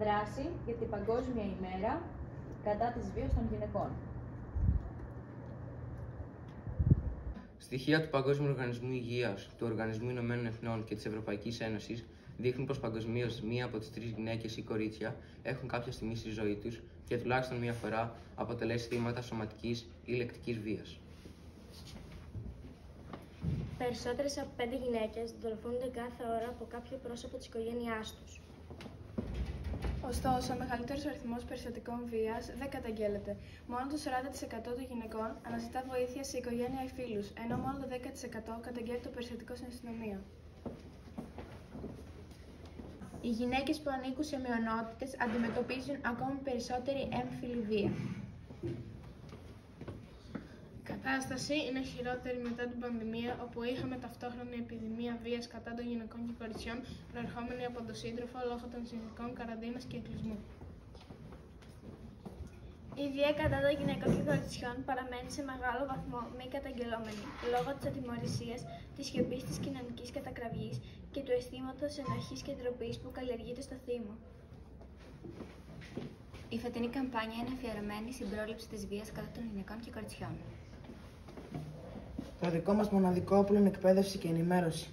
Δράση για την Παγκόσμια ημέρα κατά της βίας των γυναικών. Στοιχεία του Παγκόσμιου Οργανισμού Υγείας, του Οργανισμού Ηνωμένων Εθνών και της Ευρωπαϊκής Ένωσης δείχνουν πως παγκοσμίως μία από τις 3 γυναίκες ή κορίτσια έχουν κάποια στιγμή στη ζωή τους και τουλάχιστον μία φορά αποτελέσει θύματα σωματικής ή λεκτικής βίας. Περισσότερες από 5 γυναίκες δολοφονούνται κάθε ώρα από κάποιο πρόσωπο της οικογένειάς τους. Ωστόσο, ο μεγαλύτερος αριθμός περιστατικών βίας δεν καταγγέλλεται. Μόνο το 40% των γυναικών αναζητά βοήθεια σε οικογένεια ή φίλους, ενώ μόνο το 10% καταγγέλει το περιστατικό στην αστυνομία. Οι γυναίκες που ανήκουν σε μειονότητες αντιμετωπίζουν ακόμη περισσότερη έμφυλη βία. Η κατάσταση είναι χειρότερη μετά την πανδημία, όπου είχαμε ταυτόχρονη επιδημία βίας κατά των γυναικών και κοριτσιών, προερχόμενη από τον σύντροφο λόγω των συνθηκών καραντίνας και εκκλεισμού. Η βία κατά των γυναικών και κοριτσιών παραμένει σε μεγάλο βαθμό μη καταγγελόμενη, λόγω της ατιμωρησίας, της σιωπής της κοινωνικής κατακραυγής και του αισθήματος ενοχής και ντροπής που καλλιεργείται στο θύμα. Η φετινή καμπάνια είναι αφιερωμένη στην πρόληψη της βίας κατά των γυναικών και κοριτσιών. Το δικό μας μοναδικό όπλο είναι εκπαίδευση και ενημέρωση.